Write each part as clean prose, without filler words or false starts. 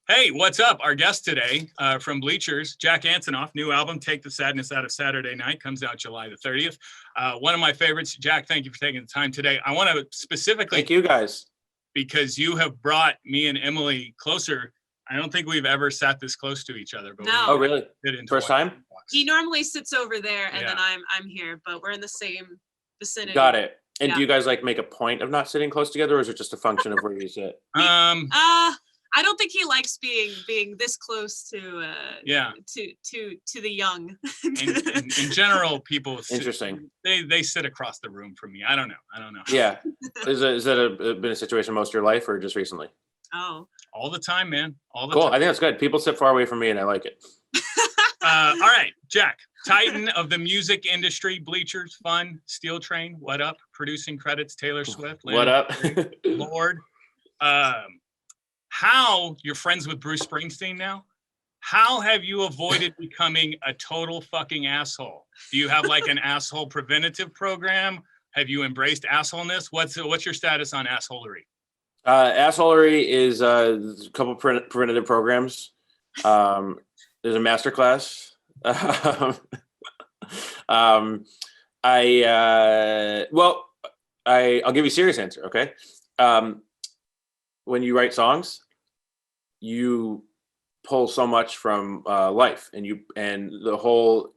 Hey, what's up? Our guest today from Bleachers, Jack Antonoff, new album, Take the Sadness Out of Saturday Night, comes out July the 30th. One of my favorites. Jack, thank you for taking the time today. I want to specifically... Thank you, guys. Because you have brought me and Emily closer. I don't think we've ever sat this close to each other. But no. Oh, really? First time? He normally sits over there, and then I'm here, but we're in the same vicinity. Got it. And do you guys like make a point of not sitting close together, or is it just a function of where you sit? I don't think he likes being this close to the young. in general, people interesting. They sit across the room from me. I don't know. Yeah. Is that been a situation most of your life, or just recently? Oh. All the time, man. All the time. Cool. I think that's good. People sit far away from me, and I like it. All right, Jack, Titan of the music industry, Bleachers, Fun, Steel Train, What Up, producing credits, Taylor Swift, What Up, Lord. How you're friends with Bruce Springsteen now? How have you avoided becoming a total fucking asshole? Do you have like an asshole preventative program? Have you embraced assholeness? What's your status on assholery? Assholery is a couple preventative programs. There's a masterclass. I'll give you a serious answer. Okay. When you write songs, you pull so much from life, and the whole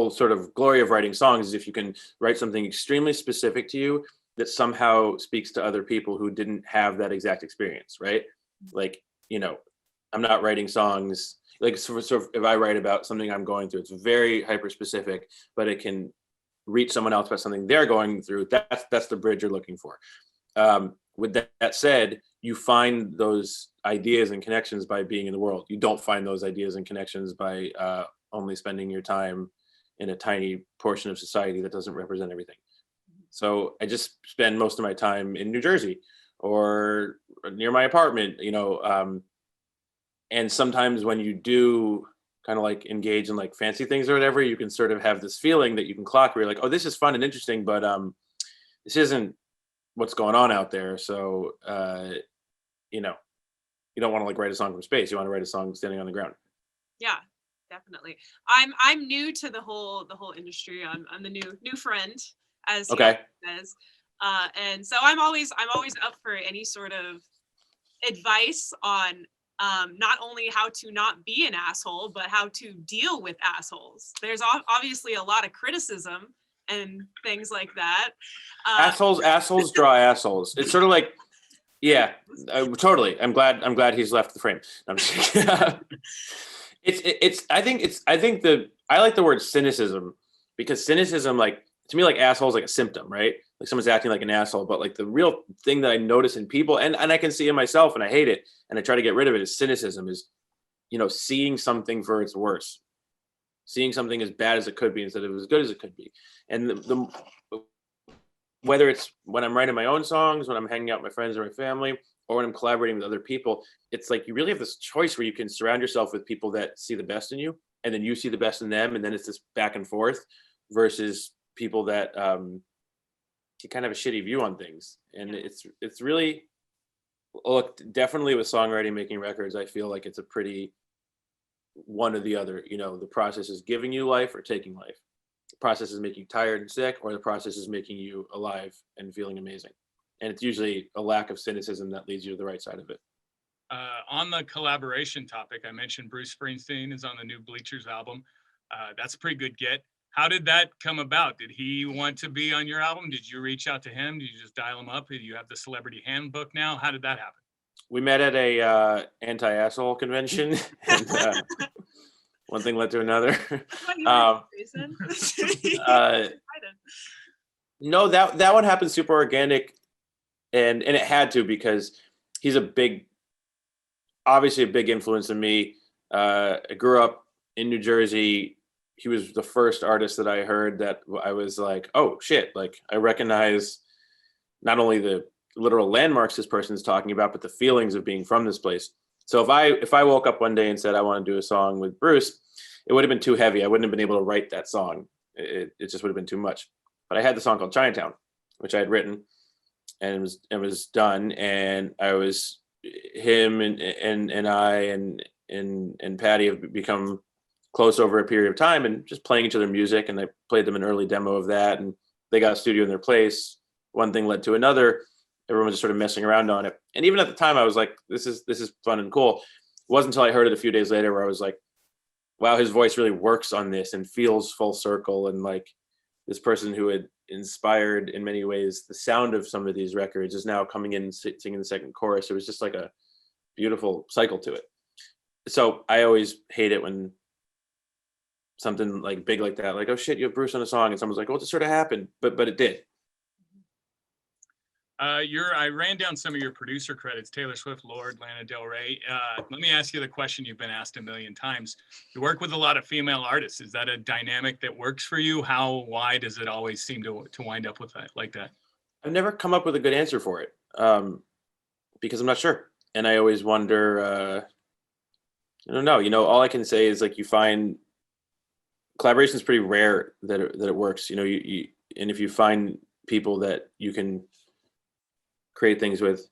sort of glory of writing songs is if you can write something extremely specific to you that somehow speaks to other people who didn't have that exact experience, right? Like, I'm not writing songs like sort of if I write about something I'm going through, it's very hyper specific, but it can reach someone else about something they're going through. That's the bridge you're looking for. With that said, you find those ideas and connections by being in the world. You don't find those ideas and connections by only spending your time in a tiny portion of society that doesn't represent everything. So I just spend most of my time in New Jersey or near my apartment, and sometimes when you do kind of like engage in like fancy things or whatever, you can sort of have this feeling that you can clock where you're like, oh, this is fun and interesting, but this isn't what's going on out there. So, you don't want to like write a song from space. You want to write a song standing on the ground. Yeah, definitely. I'm new to the whole industry. I'm the new friend, as he says. And so I'm always up for any sort of advice on not only how to not be an asshole, but how to deal with assholes. There's obviously a lot of criticism and things like that. Assholes draw assholes. It's sort of like, yeah, totally. I'm glad he's left the frame. I'm just kidding. I like the word cynicism, because cynicism, like, to me, like, asshole is like a symptom, right? Like someone's acting like an asshole, but like the real thing that I notice in people, and I can see in myself, and I hate it, and I try to get rid of it, is cynicism, is, seeing something for its worst, seeing something as bad as it could be instead of as good as it could be. And whether it's when I'm writing my own songs, when I'm hanging out with my friends or my family, or when I'm collaborating with other people, it's like you really have this choice where you can surround yourself with people that see the best in you, and then you see the best in them, and then it's this back and forth, versus people that kind of have a shitty view on things. And it's really, look, definitely with songwriting, making records, I feel like it's a pretty one or the other. The process is giving you life or taking life. The process is making you tired and sick, or the process is making you alive and feeling amazing. And it's usually a lack of cynicism that leads you to the right side of it. On the collaboration topic, I mentioned Bruce Springsteen is on the new Bleachers album. That's a pretty good get. How did that come about? Did he want to be on your album? Did you reach out to him? Did you just dial him up? Do you have the celebrity handbook now? How did that happen? We met at a anti-asshole convention, and one thing led to another. No, that one happened super organic, and it had to, because he's obviously a big influence on me. I grew up in New Jersey. He was the first artist that I heard that I was like, oh shit, like I recognize not only the literal landmarks this person's talking about, but the feelings of being from this place. So if I woke up one day and said I want to do a song with Bruce, it would have been too heavy. I wouldn't have been able to write that song. It just would have been too much. But I had the song called Chinatown, which I had written, and it was done, and I was him and I and Patty have become close over a period of time, and just playing each other music. And I played them an early demo of that, and they got a studio in their place. One thing led to another. Everyone was just sort of messing around on it. And even at the time I was like, this is fun and cool. It wasn't until I heard it a few days later where I was like, wow, his voice really works on this and feels full circle. And like, this person who had inspired in many ways the sound of some of these records is now coming in and singing the second chorus. It was just like a beautiful cycle to it. So I always hate it when something like big like that, like, oh shit, you have Bruce on a song, and someone's like, well, it just sort of happened, but it did. I ran down some of your producer credits: Taylor Swift, Lorde, Lana Del Rey. Let me ask you the question you've been asked a million times. You work with a lot of female artists. Is that a dynamic that works for you? Why does it always seem to wind up with that like that? I've never come up with a good answer for it, because I'm not sure. And I always wonder, I don't know, all I can say is like, you find collaboration is pretty rare that it works, you and if you find people that you can create things with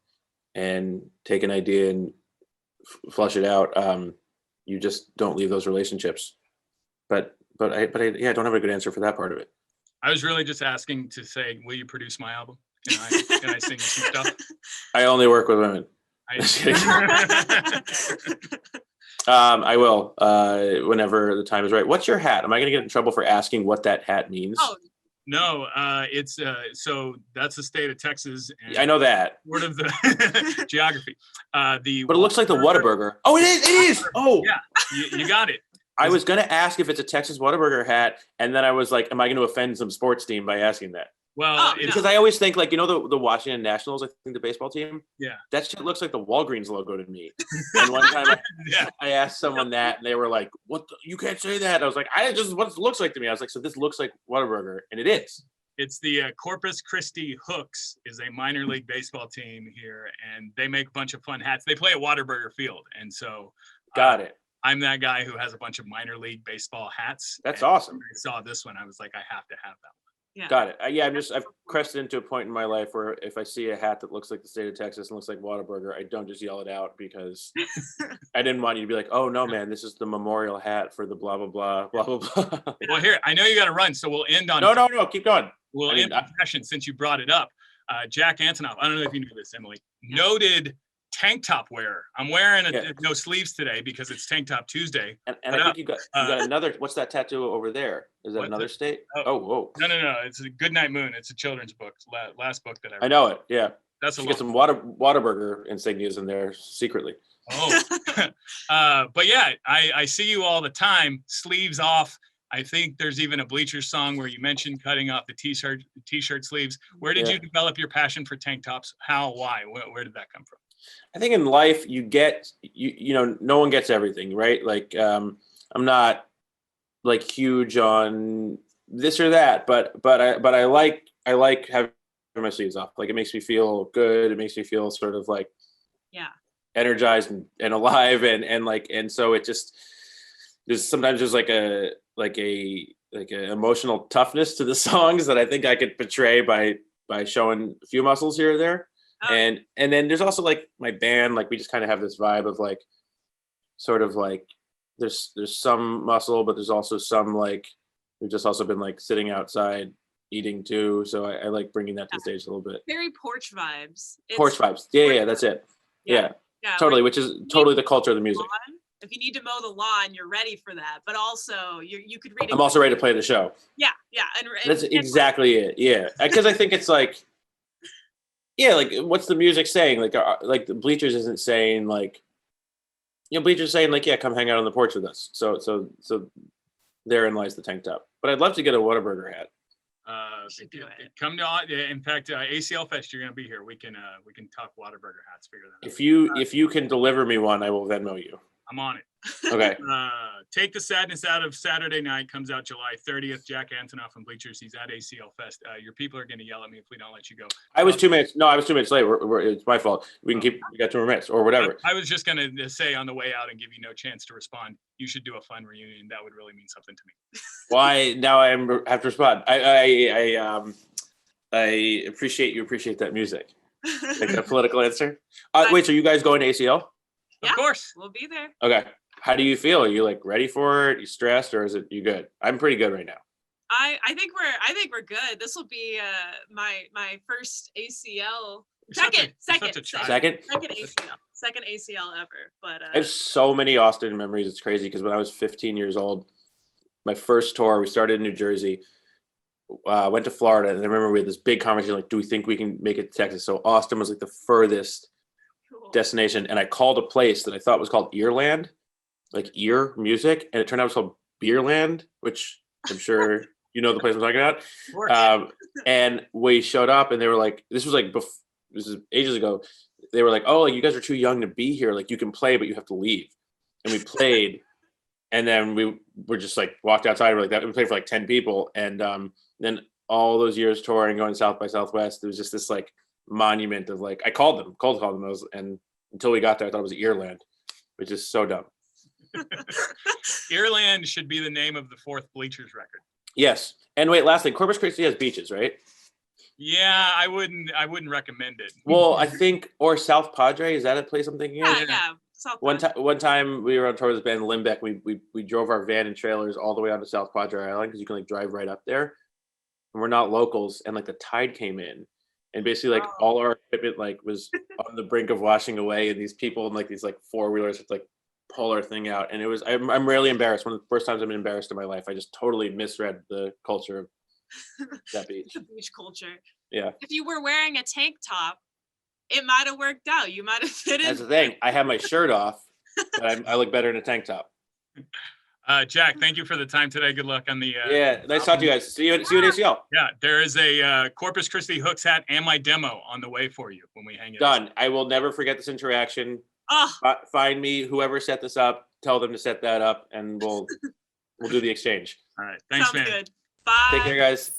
and take an idea and flush it out, you just don't leave those relationships. But I don't have a good answer for that part of it. I was really just asking to say, will you produce my album? Can I sing you some stuff? I only work with women. I will, whenever the time is right. What's your hat? Am I going to get in trouble for asking what that hat means? Oh. No, it's so that's the state of Texas. And I know that. Sort of the geography. But it looks like the Whataburger. Oh, it is. It is. Oh, yeah, you got it. I was going to ask if it's a Texas Whataburger hat, and then I was like, am I going to offend some sports team by asking that? Well, because I always think like, the Washington Nationals, I think the baseball team. Yeah. That shit looks like the Walgreens logo to me. And one time I asked someone that, and they were like, "What? You can't say that." I was like, just what it looks like to me. I was like, so this looks like Whataburger, and it is. It's the Corpus Christi Hooks is a minor league baseball team here, and they make a bunch of fun hats. They play at Whataburger Field, and so got it. I'm that guy who has a bunch of minor league baseball hats. That's awesome. When I saw this one, I was like, I have to have that one. Yeah. Got it. I've crested into a point in my life where if I see a hat that looks like the state of Texas and looks like Whataburger, I don't just yell it out, because I didn't want you to be like, oh no, man, this is the memorial hat for the blah, blah, blah, blah, blah, blah. Well, here, I know you got to run, so we'll end on. No, keep going. We'll end on fashion since you brought it up. Jack Antonoff, I don't know if you knew this, Emily, noted tank top wearer. I'm wearing no sleeves today because it's Tank Top Tuesday. And I think you got another. What's that tattoo over there? Is that another state? Whoa. No. It's a Goodnight Moon. It's a children's book. Last book that I read. I know it. Yeah. That's get some Whataburger insignias in there secretly. Oh. But yeah, I see you all the time. Sleeves off. I think there's even a Bleachers song where you mentioned cutting off the t-shirt sleeves. Where did you develop your passion for tank tops? How? Why? Where did that come from? I think in life you get no one gets everything, right? Like I'm not like huge on this or that, but I like having my sleeves off. Like it makes me feel good. It makes me feel sort of like energized and alive and so it just sometimes there's like a emotional toughness to the songs that I think I could portray by showing a few muscles here or there. And then there's also like my band, like we just kind of have this vibe of like sort of like there's some muscle, but there's also some like we've just also been like sitting outside eating too. So I like bringing that to the stage a little bit. Very porch vibes. Porch vibes. Yeah, that's it. Yeah, totally. Which is totally the culture of the music. If you need to mow the lawn, you're ready for that. But also, you could read. I'm also ready to play the show. Yeah, and that's exactly it. Yeah, because I think it's like. Yeah, like what's the music saying? Like the Bleachers isn't saying like, Bleachers saying like, yeah, come hang out on the porch with us. So therein lies the tank top. But I'd love to get a Whataburger hat. Come to, in fact, ACL Fest, you're gonna be here. We can talk Whataburger hats. Figure that out. If you can deliver me one, I will Venmo you. I'm on it. Okay. Take the Sadness Out of Saturday Night comes out July 30th. Jack Antonoff and Bleachers. He's at ACL Fest. Your people are going to yell at me if we don't let you go. I was 2 minutes. No, I was 2 minutes late. It's my fault. We got 2 more minutes or whatever. I was just going to say on the way out and give you no chance to respond. You should do a fun reunion. That would really mean something to me. Why now I have to respond. I appreciate you appreciate that music. Like a political answer. Wait, so you guys going to ACL? Yeah. Of course. We'll be there. Okay. How do you feel? Are you like ready for it? You stressed, or is it you good? I'm pretty good right now. I think we're good. This will be my first ACL. Second ACL ever. But I have so many Austin memories. It's crazy because when I was 15 years old, my first tour, we started in New Jersey, went to Florida, and I remember we had this big conversation like, do we think we can make it to Texas? So Austin was like the furthest destination, and I called a place that I thought was called Earland, like ear music, and it turned out it was called Beerland, which I'm sure you know the place I'm talking about. And we showed up, and they were like, this is ages ago. They were like, oh, you guys are too young to be here. Like, you can play, but you have to leave. And we played, and then we were just like walked outside. We're like that. We played for like 10 people, and then all those years touring, going South by Southwest, there was just this like monument of like I called them. And until we got there, I thought it was Earland, which is so dumb. Earland should be the name of the 4th Bleachers record. Yes. And wait, last thing, Corpus Christi has beaches, right? Yeah, I wouldn't recommend it. Well, I think, or South Padre, is that a place I'm thinking of? Yeah. One time we were on tour with the band Limbeck. We drove our van and trailers all the way onto South Padre Island because you can like drive right up there. And we're not locals, and like the tide came in, and basically like all our equipment like was on the brink of washing away, and these people in like these like 4-wheelers with like pull our thing out, and it was I'm rarely embarrassed. One of the first times I've been embarrassed in my life. I just totally misread the culture of that beach. The beach culture. Yeah. If you were wearing a tank top, it might have worked out. You might have fit in. That's the thing. I have my shirt off, but I look better in a tank top. Jack, thank you for the time today. Good luck on the yeah, nice talking to you guys. See you at ACL. Yeah, there is a Corpus Christi Hooks hat and my demo on the way for you when we hang it. Done. I will never forget this interaction. Find me, whoever set this up, tell them to set that up, and we'll do the exchange. All right. Thanks, Sounds man. good. Bye. Take care, guys.